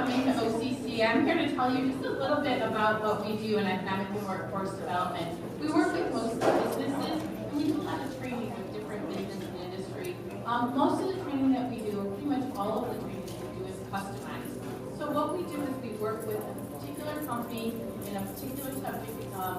coming to OCC. I'm here to tell you just a little bit about what we do in economic and workforce development. We work with most businesses, and we do a lot of training with different business and industry. Most of the training that we do, or pretty much all of the training that we do, is customized. So what we do is we work with a particular company in a particular subject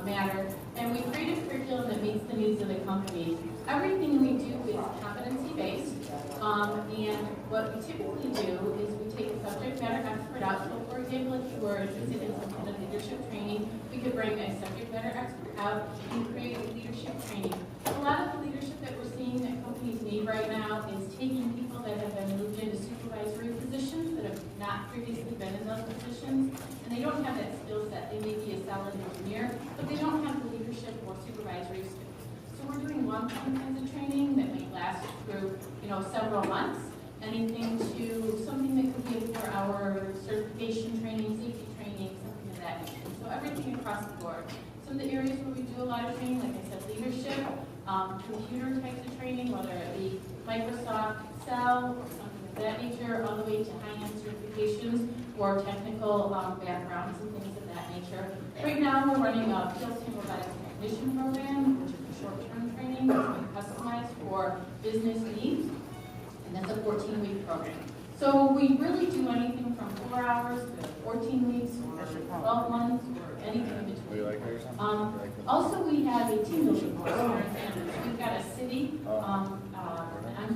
matter, and we create a curriculum that meets the needs of the company. Everything we do is competency-based, and what we typically do is we take a subject matter expert out. So, for example, if you were interested in some kind of leadership training, we could bring a subject matter expert out and create leadership training. A lot of the leadership that we're seeing that companies need right now is taking people that have been moved into supervisory positions that have not previously been in those positions, and they don't have that skill set. They may be a solid engineer, but they don't have the leadership or supervisory skills. So we're doing long-term kinds of training that may last through, several months. Anything to something that could be a 4-hour certification training, safety training, something of that nature. So everything across the board. Some of the areas where we do a lot of training, like I said, leadership, computer types of training, whether it be Microsoft Excel or something of that nature, all the way to high-end certifications or technical backgrounds and things of that nature. Right now, we're running a PLC robotics technician program, which is a short-term training that's been customized for business needs, and that's a 14-week program. So we really do anything from 4 hours to 14 weeks or 12 months or anything in between. Also, we have a team building course here in campus. We've got a city on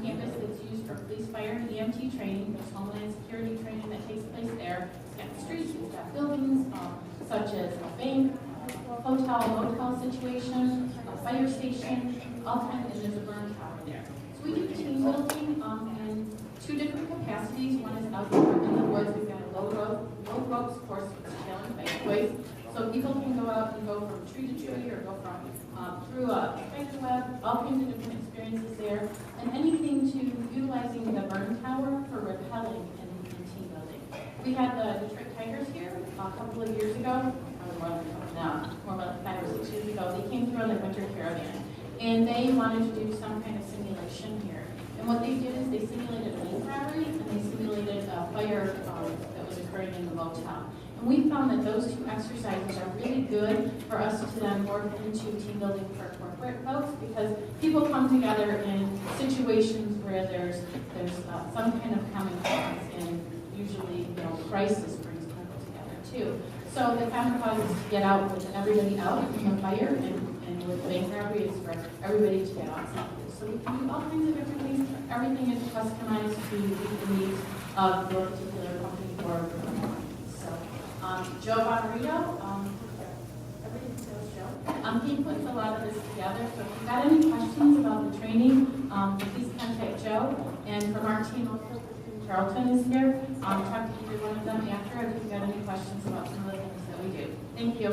campus that's used for police, fire, and EMT training. There's homeland security training that takes place there. It's got streets, it's got buildings, such as a bank, hotel, motel situation, a fire station, all kinds, and there's a burn tower there. So we do team building in 2 different capacities. One is out in the woods. We've got a low ropes course with challenge by choice. So people can go out and go from tree to tree or go from through a spider web, all kinds of different experiences there, and anything to utilizing the burn tower for rappelling and team building. We had the Detroit Tigers here a couple of years ago, more like 5 or 6 years ago. They came through on their winter caravan, and they wanted to do some kind of simulation here. And what they did is they simulated a bank robbery, and they simulated a fire that was occurring in the motel. And we found that those 2 exercises are really good for us to then work into team building for corporate folks, because people come together in situations where there's some kind of common cause, and usually crisis brings people together too. So the common cause is to get out with everybody out in the fire, and with bank robbery it's for everybody to get out something. So we can do all kinds of different things. Everything is customized to meet the needs of your particular company or Joe Bonarito, everything sales Joe. He puts a lot of this together. So if you've got any questions about the training, please contact Joe. And from our team, Charlton is here. Talk to either one of them after if you've got any questions about some of the things that we do. Thank you.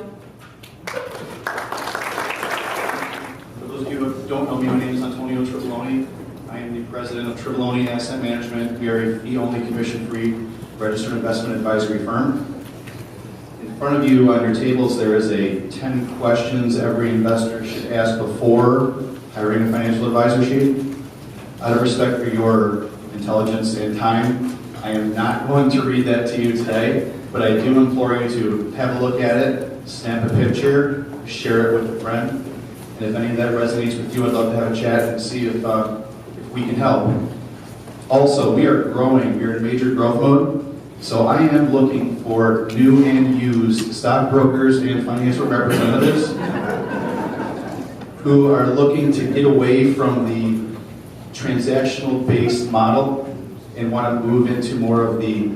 For those of you who don't know me, my name is Antonio Triboloni. I am the president of Triboloni Asset Management. We are a fee-only, commission-free, registered investment advisory firm. In front of you on your tables, there is a 10 questions every investor should ask before hiring a financial advisor sheet. Out of respect for your intelligence and time, I am not going to read that to you today, but I do implore you to have a look at it, snap a picture, share it with a friend, and if any of that resonates with you, I'd love to have a chat and see if we can help. Also, we are growing. We're in major growth mode. So I am looking for new and used stockbrokers and financial representatives who are looking to get away from the transactional-based model and want to move into more of the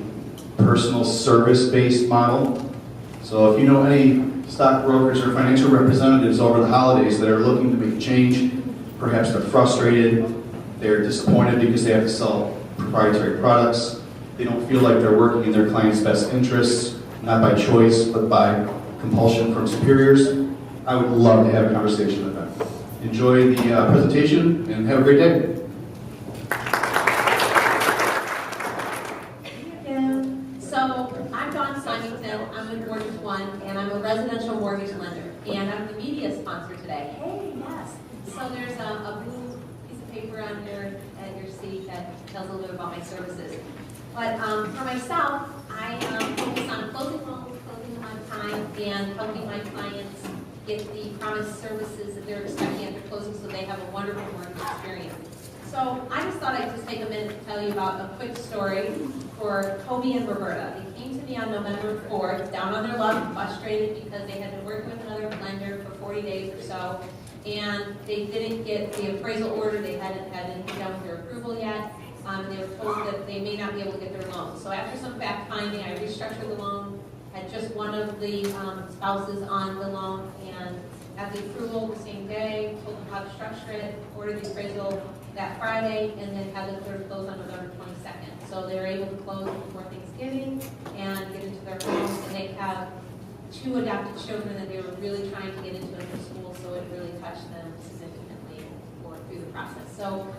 personal service-based model. So if you know any stockbrokers or financial representatives over the holidays that are looking to make a change, perhaps they're frustrated, they're disappointed because they have to sell proprietary products, they don't feel like they're working in their client's best interests, not by choice, but by compulsion from superiors, I would love to have a conversation with them. Enjoy the presentation and have a great day. So I'm Dawn Symington. I'm with Mortgage One, and I'm a residential mortgage lender. And I'm the media sponsor today. Hey, yes. So there's a blue piece of paper on here at your seat that tells a little bit about my services. But for myself, I focus on closing loans, closing on time, and helping my clients get the promised services that they're expecting after closing so they have a wonderful work experience. So I just thought I'd just take a minute to tell you about a quick story for Toby and Roberta. They came to me on November 4th, down on their luck, frustrated because they had been working with another lender for 40 days or so, and they didn't get the appraisal order. They hadn't had anything done with their approval yet, and they were told that they may not be able to get their loan. So after some fact finding, I restructured the loan, had just one of the spouses on the loan, and had the approval the same day, told them how to structure it, ordered the appraisal that Friday, and then had the third close on November 22nd. So they were able to close before Thanksgiving and get into their homes, and they have 2 adopted children that they were really trying to get into a new school, so it really touched them significantly through the process. So,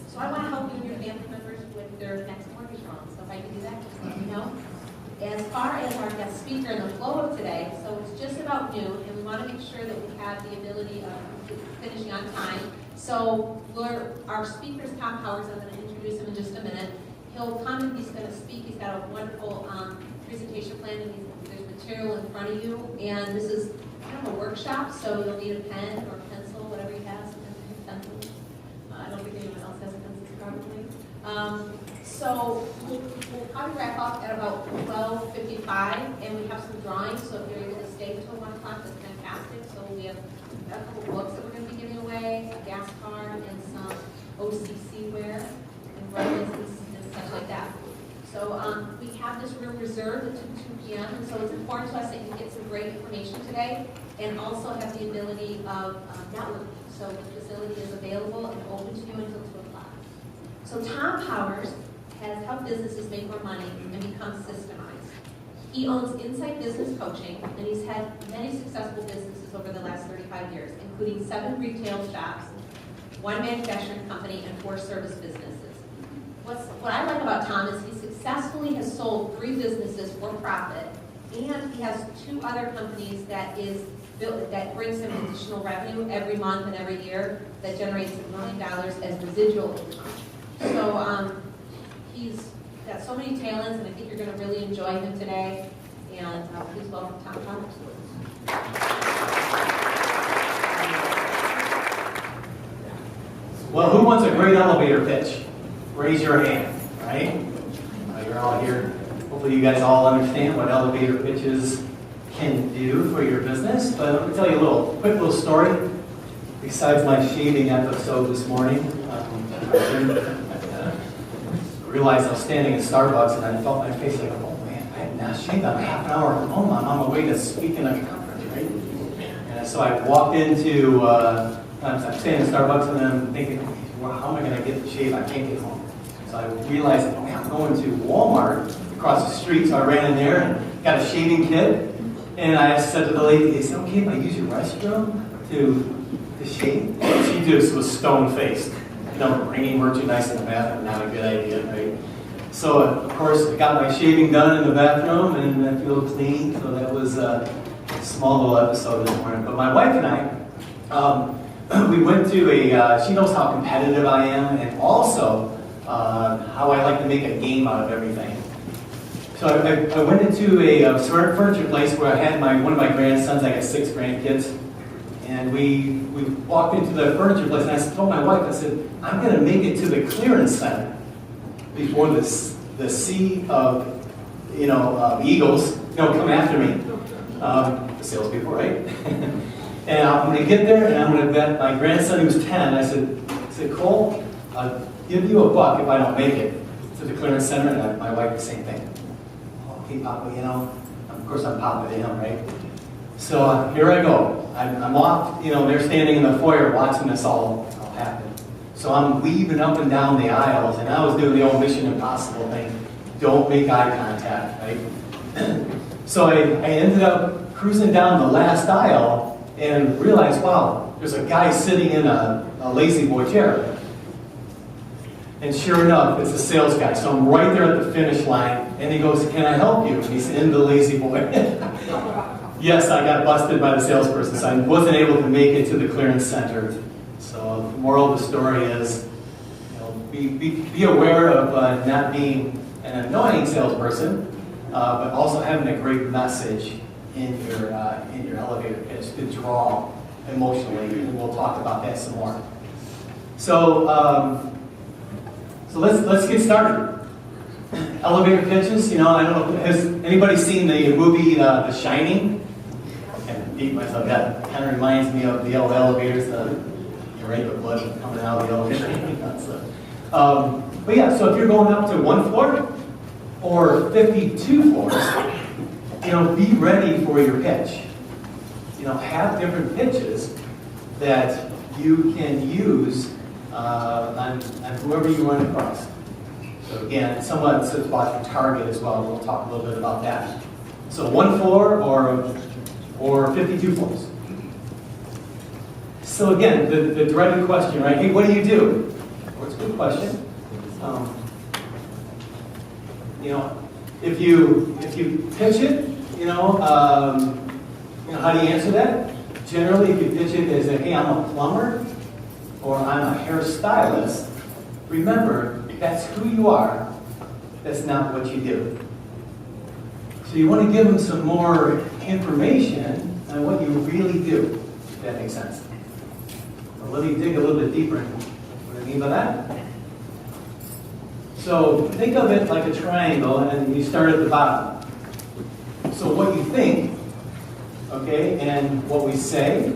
so I want to help you and your family members with their next mortgage loan. So if I can do that, just let me know. As far as our guest speaker and the flow of today, so it's just about noon, and we want to make sure that we have the ability of finishing on time. So our speaker's Tom Powers. I'm going to introduce him in just a minute. He'll come and he's going to speak. He's got a wonderful presentation plan, and there's material in front of you. And this is kind of a workshop, so you'll need a pen or pencil, whatever he has. Pencils. I don't think anyone else has pencils, probably. So we'll probably wrap up at about 12:55, and we have some drawings. So if you're able to stay until 1 o'clock, that's fantastic. So we have a couple books that we're going to be giving away, a gas card, and some OCC ware and brightness and such like that. So we have this room reserved until 2 p.m. And so it's important to us that you get some great information today, and also have the ability of networking. So the facility is available and open to you until 2 o'clock. So Tom Powers has helped businesses make more money and become systemized. He owns Insight Business Coaching, and he's had many successful businesses over the last 35 years, including 7 retail shops, 1 manufacturing company, and 4 service businesses. What I like about Tom is he successfully has sold 3 businesses for profit, and he has 2 other companies that brings him additional revenue every month and every year that generates $1 million as residual income. So he's got so many talents, and I think you're going to really enjoy him today. And please welcome Tom Powers. Well, who wants a great elevator pitch? Raise your hand, right? You're all here. Hopefully you guys all understand what elevator pitches can do for your business. But let me tell you a quick little story. Besides my shaving episode this morning, I realized I was standing in Starbucks and I felt my face like, oh man, I had not shaved. I'm half an hour from home. I'm on my way to speak in a conference, right? And so I walked into, I'm standing in Starbucks and I'm thinking, well, how am I going to get the shave? I can't get home. So I realized, oh man, I'm going to Walmart across the street. So I ran in there and got a shaving kit. And I said to the lady, is it okay if I use your restroom to shave? She just was stone-faced. Bringing merchandise in the bathroom, not a good idea, right? So, of course, I got my shaving done in the bathroom, and I feel clean. So that was a small little episode this morning. But my wife and I, we went to she knows how competitive I am, and also how I like to make a game out of everything. So I went into a furniture place where I had one of my grandsons. I got 6 grandkids. And we walked into the furniture place, and I told my wife, I said, I'm going to make it to the clearance center before the sea of, eagles, come after me. The salespeople, right? And I'm going to get there, and I'm going to bet my grandson, who's 10, I said, Cole, I'll give you $1 if I don't make it to the clearance center. And my wife, the same thing. Okay, Papa, of course I'm Papa to him, right? So here I go. I'm off, they're standing in the foyer watching this all happen. So I'm weaving up and down the aisles, and I was doing the old Mission Impossible thing. Don't make eye contact, right? So I ended up cruising down the last aisle and realized, wow, there's a guy sitting in a lazy boy chair. And sure enough, it's a sales guy. So I'm right there at the finish line, and he goes, can I help you? And he's in the lazy boy. Yes, I got busted by the salesperson, so I wasn't able to make it to the clearance center. So the moral of the story is, be aware of not being an annoying salesperson, but also having a great message in your elevator pitch to draw emotionally, and we'll talk about that some more. So, so let's get started. Elevator pitches, you know, I don't know, has anybody seen the movie The Shining? I kind of beat myself. That kind of reminds me of the old elevators, you're right, the blood coming out of the elevator. But yeah, so if you're going up to 1 floor or 52 floors, you know, be ready for your pitch. You know, have different pitches that you can use on whoever you run across. So again, somewhat it's about your target as well. We'll talk a little bit about that. So 1 floor or 52 floors. So again, the dreaded question, right? Hey, what do you do? Well, it's a good question. You know, if you pitch it, you know, how do you answer that? Generally, if you pitch it as hey, I'm a plumber or I'm a hairstylist, remember, that's who you are. That's not what you do. So you want to give them some more information on what you really do, if that makes sense. Well, let me dig a little bit deeper into what I mean by that. So think of it like a triangle, and you start at the bottom. So what you think, okay, and what we say,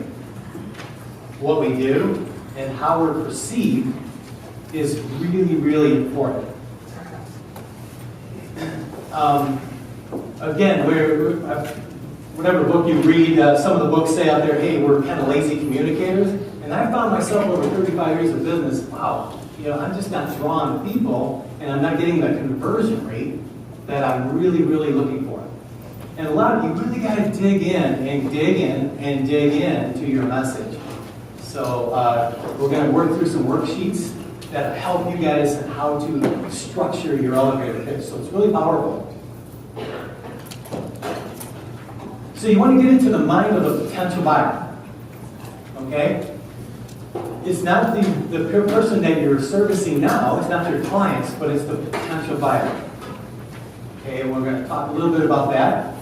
what we do, and how we're perceived is really, really important. Again, whatever book you read, some of the books say out there, hey, we're kind of lazy communicators. And I found myself over 35 years of business, wow, you know, I'm just not drawn to people, and I'm not getting the conversion rate that I'm really, really looking for. And a lot of you really got to dig in and dig in and dig in to your message. So we're going to work through some worksheets that help you guys on how to structure your elevator pitch. So it's really powerful. So you want to get into the mind of a potential buyer. Okay? It's not the person that you're servicing now, it's not your clients, but it's the potential buyer. Okay, and we're going to talk a little bit about that.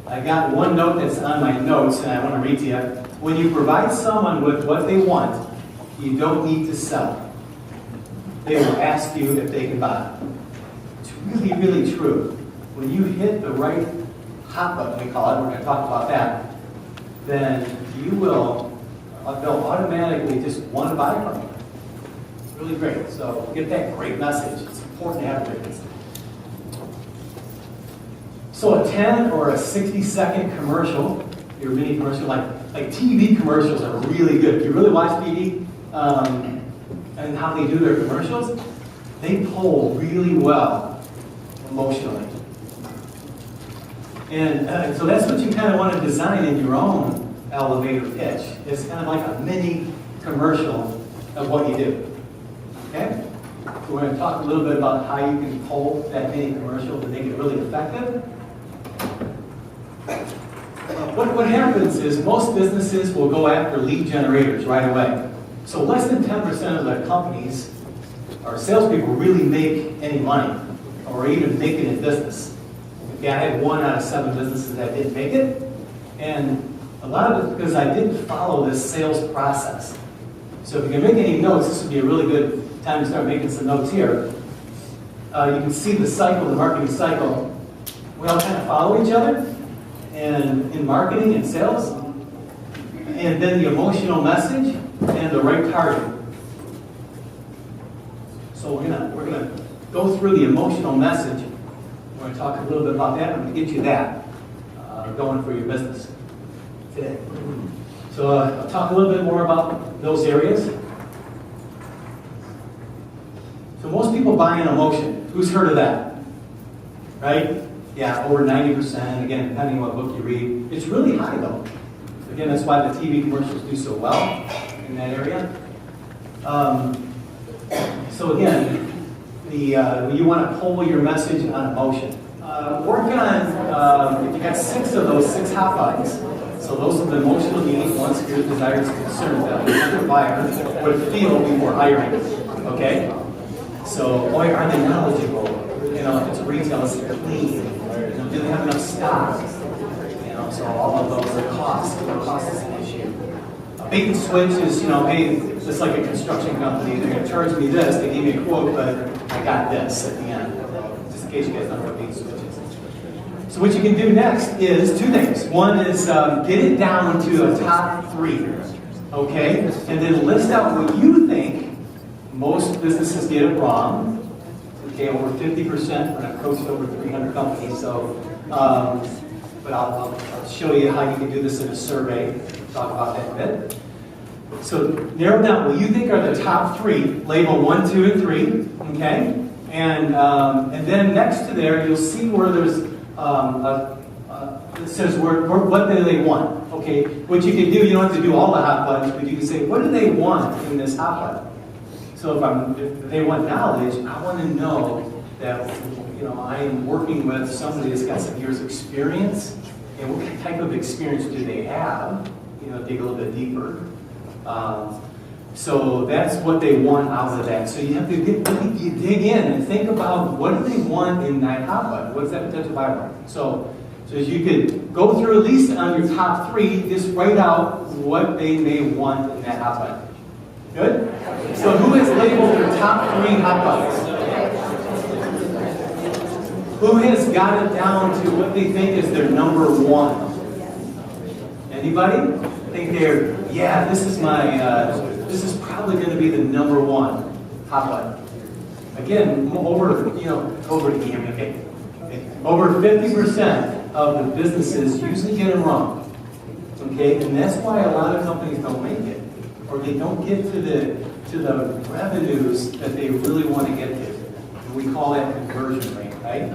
I got one note that's on my notes, and I want to read to you. When you provide someone with what they want, you don't need to sell. They will ask you if they can buy. It's really, really true. When you hit the right hot button, we call it, we're going to talk about that, then they'll automatically just want to buy from you. It's really great. So get that great message. It's important to have a great message. So a 10 or a 60-second commercial, your mini commercial, like TV commercials are really good. If you really watch TV and how they do their commercials, they pull really well emotionally. And so that's what you kind of want to design in your own elevator pitch. It's kind of like a mini commercial of what you do. Okay? So we're going to talk a little bit about how you can pull that mini commercial to make it really effective. What happens is most businesses will go after lead generators right away. So less than 10% of the companies or salespeople really make any money or even make it in business. Okay, I had 1 out of 7 businesses that didn't make it. And a lot of it because I didn't follow this sales process. So if you can make any notes, this would be a really good time to start making some notes here. You can see the cycle, the marketing cycle. We all kind of follow each other and in marketing and sales. And then the emotional message and the right target. So we're gonna go through the emotional message. We're going to talk a little bit about that. I'm going to get you that going for your business today. So I'll talk a little bit more about those areas. So most people buy an emotion. Who's heard of that? Right? Yeah, over 90%. Again, depending on what book you read. It's really high though. Again, that's why the TV commercials do so well in that area. So again, you want to pull your message on emotion. Work on, if you got 6 of those 6 hot buttons, so those are the emotional needs, wants, fears, desires, concerns that the buyer would feel before hiring. Okay? So, boy, are they knowledgeable? You know, if it's retail, it's clean. do they have enough stock? So all of those are costs. Cost is an issue. A bait and switch is, hey, just like a construction company, they're going to charge me this, they give me a quote, but I got this at the end. Just in case you guys don't know what bait and switch is. So what you can do next is two things. One is get it down to a top 3, okay? And then list out what you think most businesses get it wrong. Okay, over 50%, when I've coached over 300 companies, so, but I'll show you how you can do this in a survey, talk about that in a bit. So narrow down what you think are the top 3, label 1, 2, and 3, okay? And then next to there, you'll see where there's, it says what do they want, okay? What you can do, you don't have to do all the hot buttons, but you can say, what do they want in this hot button? So if they want knowledge, I want to know that I am working with somebody that's got some years experience, and what type of experience do they have? Dig a little bit deeper. So that's what they want out of that. So you have to you dig in and think about what do they want in that hot button? What's that potential buy button? So as you could go through at least on your top 3, just write out what they may want in that hot button. Good? So who has labeled their top 3 hot buttons? Who has got it down to what they think is their number 1? Anybody? Think this is this is probably going to be the number 1 hot button. Again, over 50% of the businesses usually get it wrong. Okay, and that's why a lot of companies don't make it, or they don't get to the revenues that they really want to get to. And we call that conversion rate, right?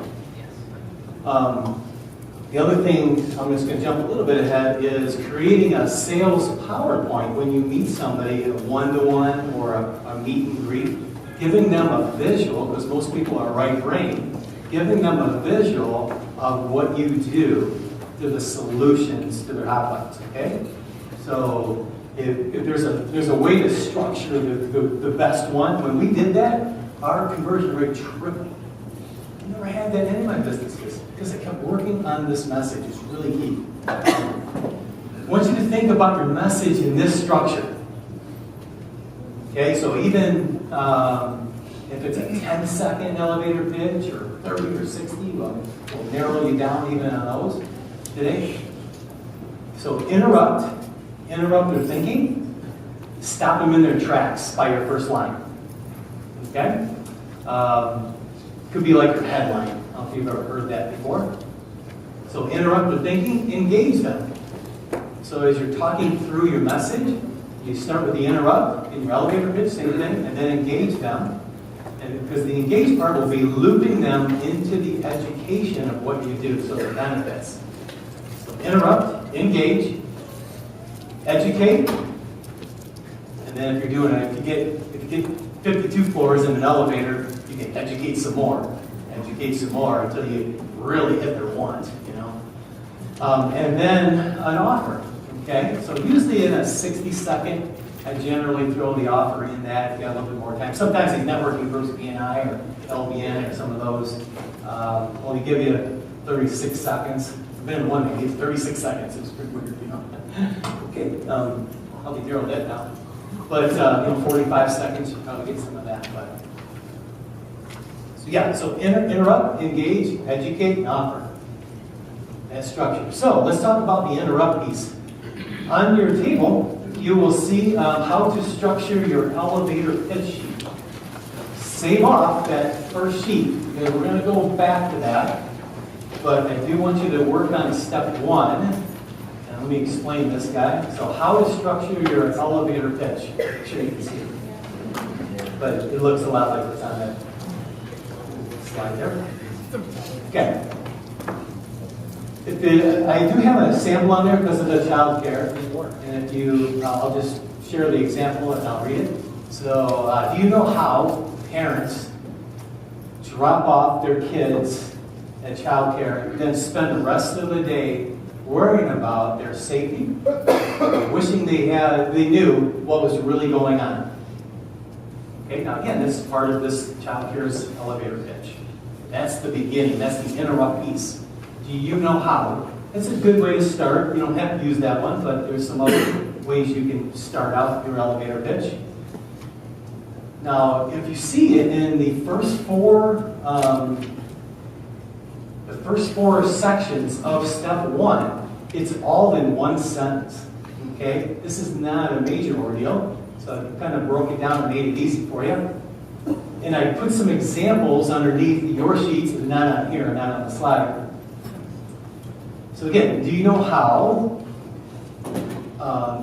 The other thing, I'm just going to jump a little bit ahead, is creating a sales PowerPoint when you meet somebody, a one-to-one or a meet and greet, giving them a visual, because most people are right brain, giving them a visual of what you do to the solutions to their hot buttons, okay? So if there's a way to structure the best one, when we did that, our conversion rate tripled. I never had that in any of my businesses because I kept working on this message. It's really key. I want you to think about your message in this structure. Okay, so even if it's a 10-second elevator pitch or 30 or 60, we'll narrow you down even on those today. So interrupt their thinking, stop them in their tracks by your first line. Okay? Could be like your headline. I don't know if you've ever heard that before. So interrupt their thinking, engage them. So as you're talking through your message, you start with the interrupt in your elevator pitch, same thing, and then engage them. And because the engage part will be looping them into the education of what you do, so the benefits. So interrupt, engage, educate, and then if you're doing it, if you get 52 floors in an elevator, you can educate some more until you really hit their want, and then an offer. Okay, so usually in a 60-second, I generally throw the offer in that if you have a little bit more time. Sometimes these networking groups, BNI or LBN or some of those, only give you 36 seconds. I've been in one that gave 36 seconds. It was pretty weird, Okay, I'll be narrowed that down. But 45 seconds, you probably get some of that. But so yeah, so interrupt, engage, educate, and offer. That's structure. So let's talk about the interrupt piece. On your table, you will see how to structure your elevator pitch sheet. Save off that first sheet, because we're going to go back to that. But I do want you to work on step 1. And let me explain this guy. So how to structure your elevator pitch. I'm sure you can see it. But it looks a lot like what's on that slide there. Okay. I do have a sample on there because of the child care. And if you, I'll just share the example and I'll read it. So, do you know how parents drop off their kids at child care and then spend the rest of the day worrying about their safety, wishing they knew what was really going on? Okay, now again, this is part of this child care's elevator pitch. That's the beginning. That's the interrupt piece. do you know how? That's a good way to start. You don't have to use that one, but there's some other ways you can start out your elevator pitch. Now, if you see it in the first four sections of step one, it's all in one sentence. Okay, this is not a major ordeal, so I kind of broke it down and made it easy for you. And I put some examples underneath your sheets, and not on here, not on the slide. So again, do you know how?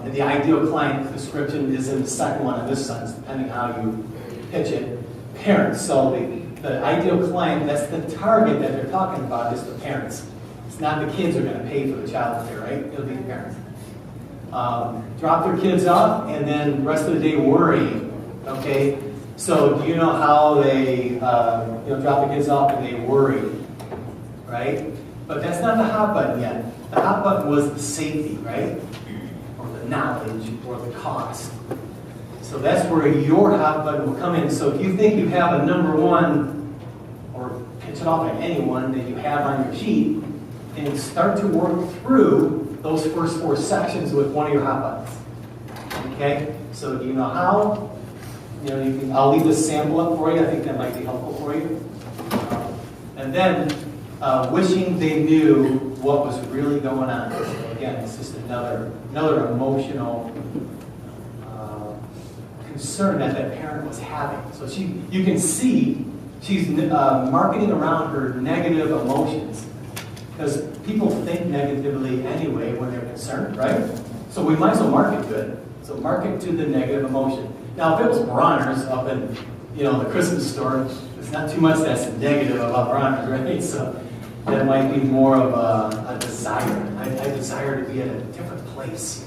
The ideal client description is in the second one in this sentence, depending how you pitch it. Parents. So the ideal client, that's the target that they're talking about, is the parents. It's not the kids who are going to pay for the child care, right? It'll be the parents. Drop their kids off, and then the rest of the day worrying. Okay. So do you know how they drop the kids off and they worry, right? But that's not the hot button yet. The hot button was the safety, right? Or the knowledge, or the cost. So that's where your hot button will come in. So if you think you have a number one, or pitch it off at anyone that you have on your sheet, and start to work through those first four sections with one of your hot buttons. Okay? So do you know how? I'll leave this sample up for you. I think that might be helpful for you. And then, wishing they knew what was really going on. So again, it's just another emotional concern that parent was having. So you can see she's marketing around her negative emotions, because people think negatively anyway when they're concerned, right? So we might as well market good. So market to the negative emotion. Now, if it was Bronner's up in, the Christmas store, there's not too much that's negative about Bronner's, right? So that might be more of a desire. I desire to be at a different place,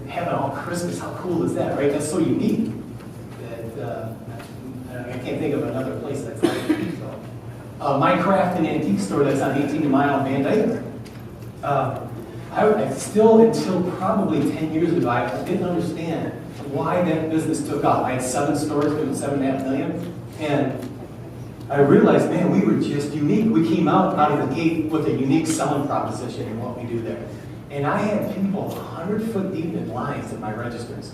and have it all Christmas. How cool is that, right? That's so unique that I can't think of another place that's like that. So, my craft and antique store that's on 18 Mile Van Dyke. I still, until probably 10 years ago, I didn't understand why that business took off. I had 7 stores doing $7.5 million, and I realized, man, we were just unique. We came out of the gate with a unique selling proposition in what we do there. And I had people 100 foot deep in lines at my registers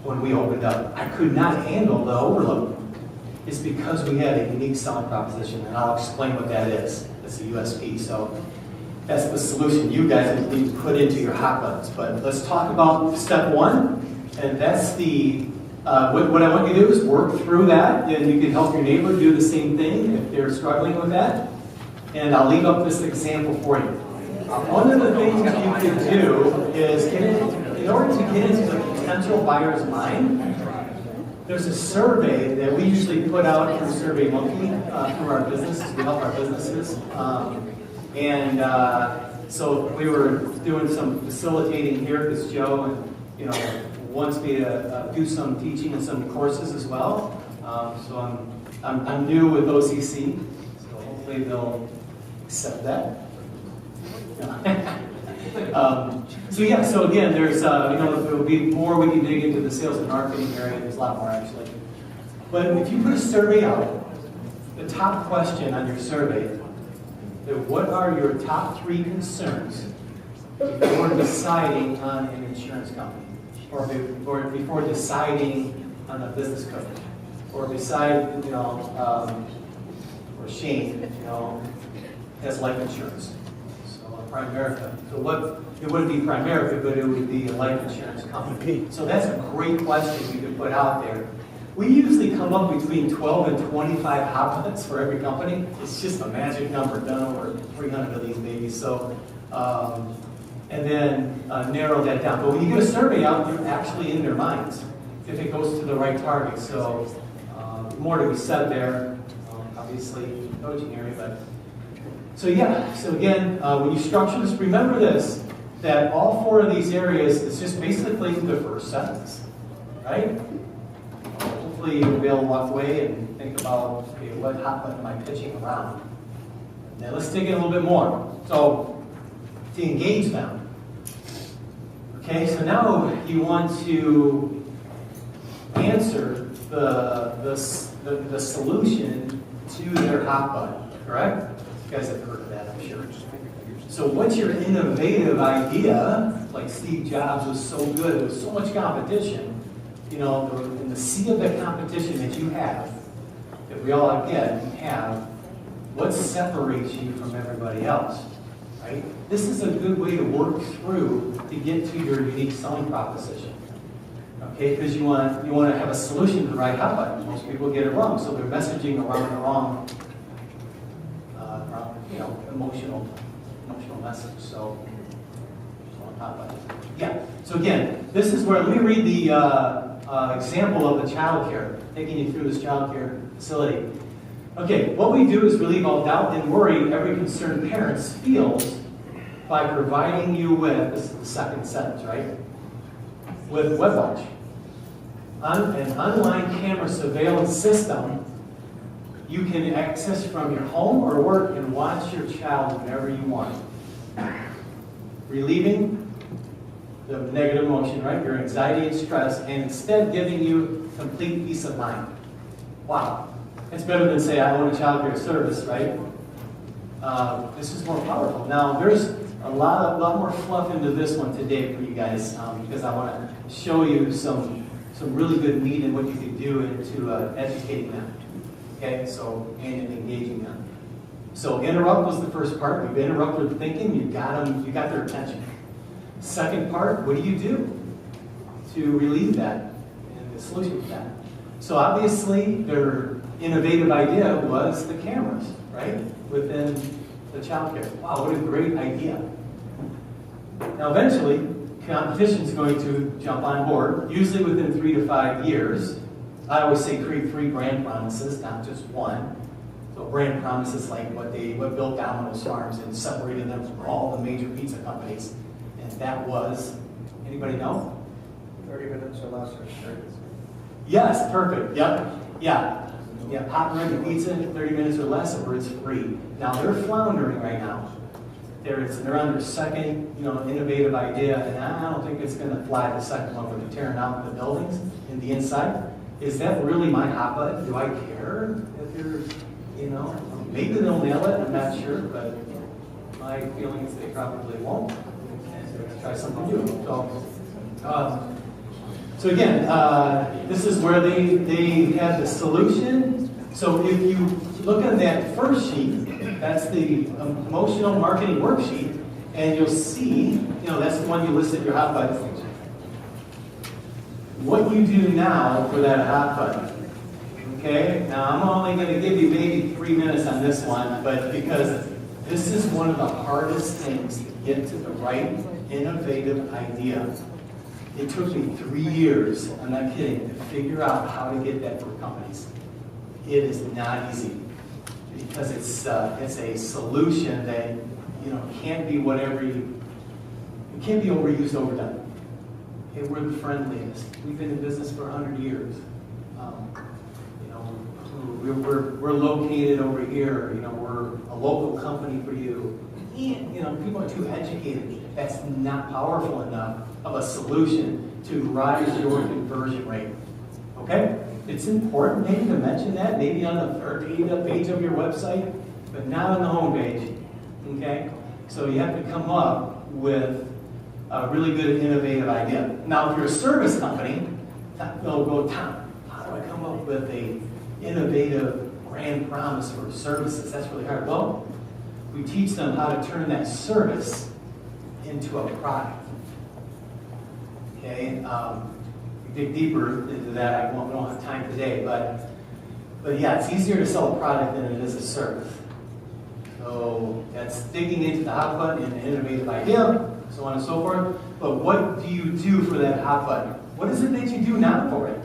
when we opened up. I could not handle the overload. It's because we had a unique selling proposition, and I'll explain what that is. It's a USP. So that's the solution you guys need to put into your hot buttons. But let's talk about step one, and that's what I want you to do is work through that, and you can help your neighbor do the same thing if they're struggling with that. And I'll leave up this example for you. One of the things you can do is, in order to get into the potential buyer's mind, there's a survey that we usually put out through SurveyMonkey through our businesses. We help our businesses. So we were doing some facilitating here because Joe, wants me to do some teaching and some courses as well. So I'm new with OCC, so hopefully they'll accept that. So again, there's there will be more we can dig into the sales and marketing area. There's a lot more actually. But if you put a survey out, the top question on your survey, what are your top 3 concerns before deciding on an insurance company, or before deciding on a business code, or or Shane, has life insurance. So Primerica. So it wouldn't be Primerica, but it would be a life insurance company. So that's a great question you could put out there. We usually come up between 12 and 25 hot buttons for every company. It's just a magic number, done over 300 of these babies. So, and then narrow that down. But when you get a survey out, you're actually in their minds if it goes to the right target. So more to be said there, obviously, coaching area. But so again, when you structure this, remember this, that all 4 of these areas is just basically the first sentence, right? Hopefully you'll be able to walk away and think about, okay, what hot button am I pitching around? Now let's dig in a little bit more. So to engage them. Okay, so now you want to answer the solution to their hot button, correct? You guys have heard of that, I'm sure. So what's your innovative idea? Like Steve Jobs was so good, there was so much competition. You know, in the sea of the competition that you have, that we all again have, what separates you from everybody else, right? This is a good way to work through to get to your unique selling proposition. Okay, because you want to have a solution to the right hot button. Most people get it wrong, so they're messaging around the wrong, emotional message. So, hot button. Yeah. So again, this is where, let me read the example of the child care, taking you through this child care facility. Okay, what we do is relieve all doubt and worry every concerned parent feels by providing you with, this is the second sentence, right? With WebWatch. An online camera surveillance system you can access from your home or work and watch your child whenever you want. Relieving the negative emotion, right? Your anxiety and stress, and instead giving you complete peace of mind. Wow. It's better than say, I own a child care service, right? This is more powerful. Now, there's a lot more fluff into this one today for you guys, because I want to show you some really good meat in what you can do into educating them. Okay, so, and engaging them. So interrupt was the first part. You've interrupted thinking, you got their attention. Second part, what do you do to relieve that and the solution to that? So obviously their innovative idea was the cameras, right? Within the child care. Wow, what a great idea. Now eventually, competition is going to jump on board, usually within 3 to 5 years. I always say create 3 brand promises, not just one. So brand promises like what built Domino's Farms and separated them from all the major pizza companies. And that was, anybody know? 30 minutes or less or sure. Yes, perfect. Yep. Yeah. Yeah. Hot and ready pizza in 30 minutes or less, or it's free. Now they're floundering right now. They're on their second, innovative idea, and I don't think it's going to fly the second one where they're tearing out the buildings in the inside. Is that really my hot button? Do I care if they're, maybe they'll nail it, I'm not sure, but my feeling is they probably won't. Try something new. So again, this is where they have the solution. So if you look at that first sheet, that's the emotional marketing worksheet, and you'll see, that's the one you listed your hot button. What you do now for that hot button. Okay, now I'm only going to give you maybe 3 minutes on this one, but because this is one of the hardest things to get to the right innovative idea. It took me 3 years, I'm not kidding, to figure out how to get that for companies. It is not easy because it's a solution that can't be it can't be overused, overdone. Okay, we're the friendliest. We've been in business for 100 years. We're located over here. We're a local company for you. And people are too educated. That's not powerful enough of a solution to rise your conversion rate. Okay? It's important maybe to mention that, maybe on the third page of your website, but not on the home page. Okay? So you have to come up with a really good innovative idea. Now, if you're a service company, they'll go, Tom, how do I come up with a innovative brand promise for services? That's really hard. Well, we teach them how to turn that service into a product. Okay, we dig deeper into that. We don't have time today, but yeah, it's easier to sell a product than it is a service. So that's digging into the hot button and an innovative idea, so on and so forth. But what do you do for that hot button? What is it that you do now for it?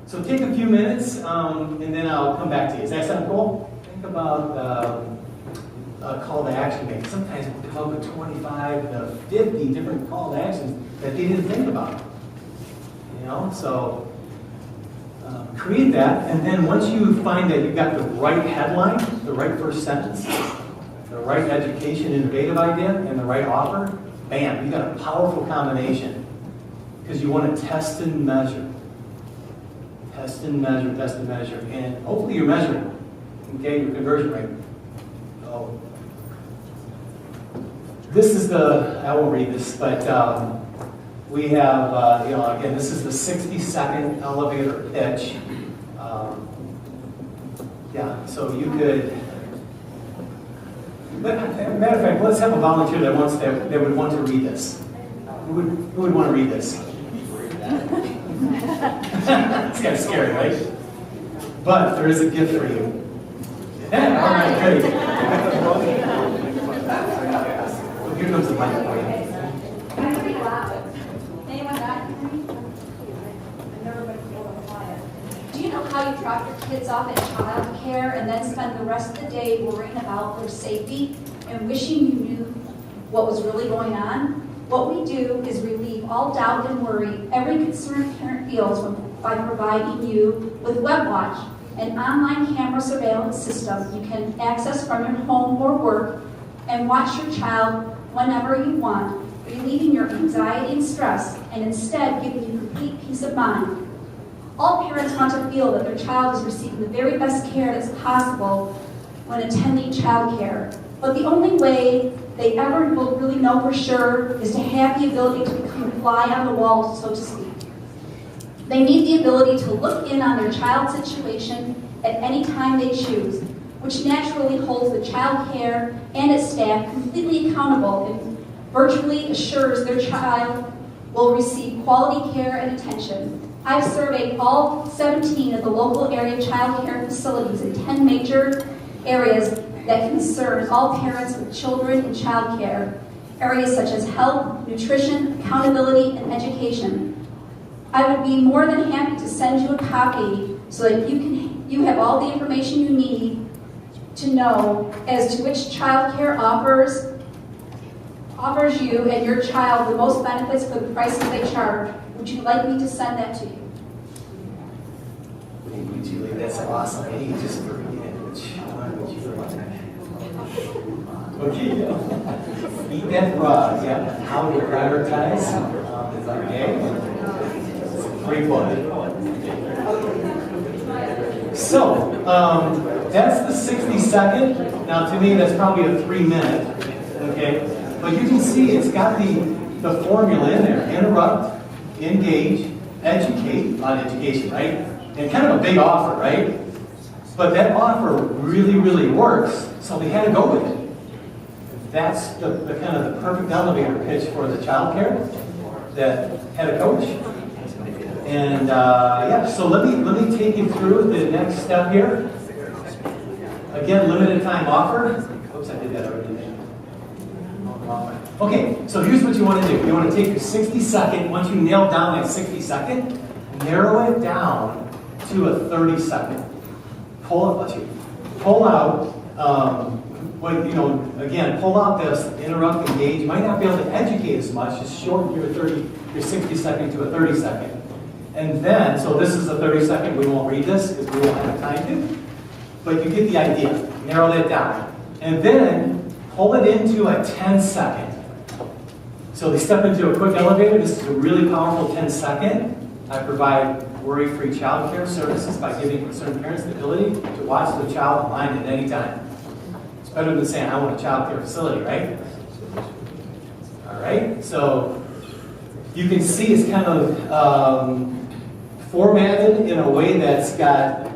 So take a few minutes, and then I'll come back to you. Does that sound cool? Think about a call to action maybe. Sometimes we'll come up with 25 to 50 different call to actions that they didn't think about. So create that, and then once you find that you've got the right headline, the right first sentence, the right education, innovative idea, and the right offer, bam, you've got a powerful combination. Because you want to test and measure. Test and measure, and hopefully you're measuring, okay, your conversion rate. So this is I won't read this, but we have, again, this is the 60-second elevator pitch. Yeah, so you could, matter of fact, let's have a volunteer that would want to read this. Who would want to read this? It's kind of scary, right? But there is a gift for you. Yeah, all right, great. Well, here comes the mic for you. Do you know how you drop your kids off at child care and then spend the rest of the day worrying about their safety and wishing you knew what was really going on? What we do is relieve all doubt and worry every concerned parent feels by providing you with WebWatch, an online camera surveillance system you can access from your home or work and watch your child whenever you want, relieving your anxiety and stress and instead giving you complete peace of mind. All parents want to feel that their child is receiving the very best care that's possible when attending child care. But the only way they ever will really know for sure is to have the ability to become a fly on the wall, so to speak. They need the ability to look in on their child's situation at any time they choose, which naturally holds the child care and its staff completely accountable and virtually assures their child will receive quality care and attention. I've surveyed all 17 of the local area child care facilities in 10 major areas that concern all parents with children in child care, areas such as health, nutrition, accountability, and education. I would be more than happy to send you a copy so that you have all the information you need to know as to which child care offers you and your child the most benefits for the prices they charge. Would you like me to send that to you? Thank you, Julie. That's awesome. Hey, just for which one would you like? Okay, eat that frog. Yeah, how to prioritize. Okay, great one. So that's the 60-second. Now, to me, that's probably a 3-minute. Okay. But you can see it's got the formula in there. Interrupt, engage, educate on education, right? And kind of a big offer, right? But that offer really, really works, so we had to go with it. That's the kind of the perfect elevator pitch for the child care that had a coach. And yeah, so let me take you through the next step here. Again, limited time offer. Oops, I did that already. Okay, so here's what you want to do. You want to take your 60-second, once you nail down that 60-second, narrow it down to a 30-second. Pull out, again, pull out this interrupt, engage. You might not be able to educate as much, just shorten your 60-second to a 30-second. And then, so this is a 30-second, we won't read this because we won't have time to, but you get the idea. Narrow that down. And then, pull it into a 10-second. So they step into a quick elevator. This is a really powerful 10-second. I provide worry-free childcare services by giving concerned parents the ability to watch the child online at any time. It's better than saying, I want a childcare facility, right? All right, so you can see it's kind of formatted in a way that's got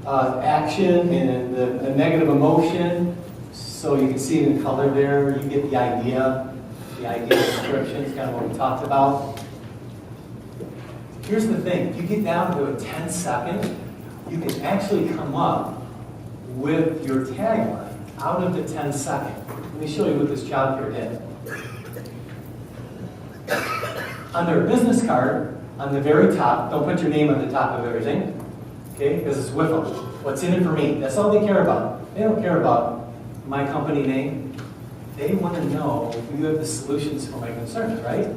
action and a negative emotion. So you can see it in color there. You get the idea. The idea description is kind of what we talked about. Here's the thing. If you get down to a 10-second, you can actually come up with your tagline out of the 10-second. Let me show you what this child care did. On their business card, on the very top, don't put your name on the top of everything, okay? Because it's with them. What's in it for me? That's all they care about. They don't care about my company name. They want to know if you have the solutions for my concerns, right?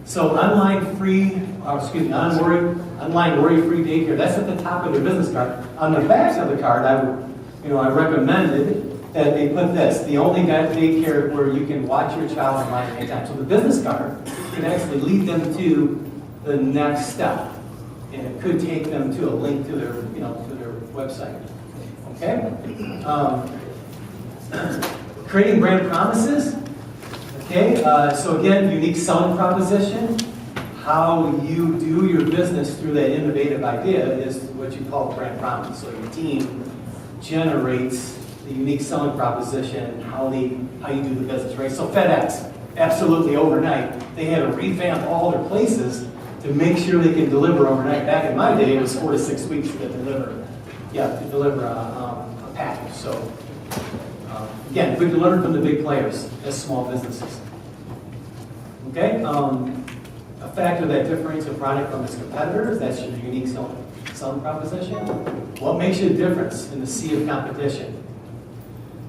So online worry-free daycare, that's at the top of their business card. On the back of the card, I recommended that they put this, the only daycare where you can watch your child online at any time. So the business card can actually lead them to the next step. And it could take them to a link to their, to their website. Okay? creating brand promises. Okay, so again, unique selling proposition. How you do your business through that innovative idea is what you call brand promise. So your team generates the unique selling proposition, how you do the business, right? So FedEx, absolutely overnight, they had to revamp all their places to make sure they can deliver overnight. Back in my day, it was 4 to 6 weeks to deliver a package. So again, we can learn from the big players as small businesses. Okay, a factor that differentiates a product from its competitors, that's your unique selling proposition. What makes you a difference in the sea of competition?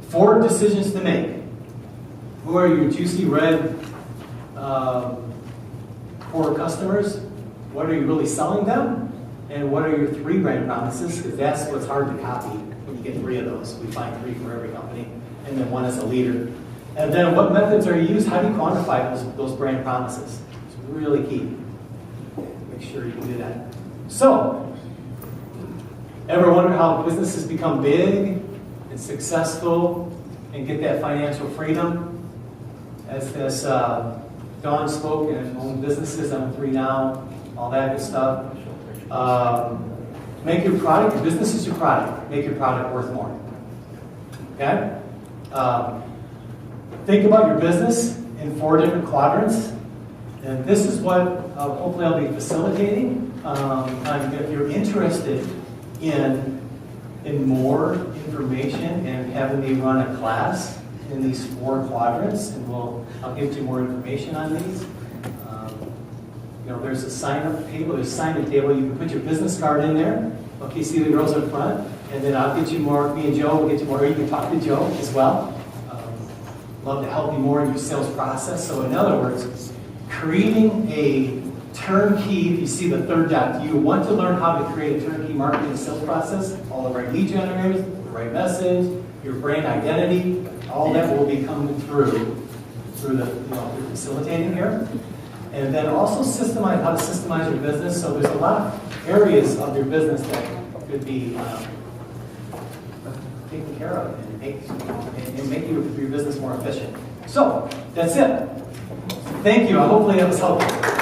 4 decisions to make. Who are your juicy red core customers? What are you really selling them? And what are your 3 brand promises? Because that's what's hard to copy when you get 3 of those. We find 3 for every company, and then 1 as a leader. And then what methods are used? How do you quantify those brand promises? It's really key. Make sure you can do that. So, ever wonder how businesses become big and successful and get that financial freedom? As Dawn spoke and own businesses, I'm 3 now, all that good stuff. Make your product, your business is your product. Make your product worth more. Okay? Think about your business in 4 different quadrants. And this is what hopefully I'll be facilitating. And if you're interested in more information and having me run a class in these 4 quadrants, and I'll give you more information on these. There's a sign-up table. There's a sign-up table. You can put your business card in there. Okay, see the girls in front, and then I'll get you more. Me and Joe will get you more. You can talk to Joe as well. Love to help you more in your sales process. So in other words, creating a turnkey. If you see the 3rd dot, you want to learn how to create a turnkey marketing and sales process. All the right lead generators, the right message, your brand identity. All that will be coming through the through facilitating here. And then also systemize how to systemize your business. So there's a lot of areas of your business that could be taken care of and make your business more efficient. So that's it. Thank you. Hopefully that was helpful.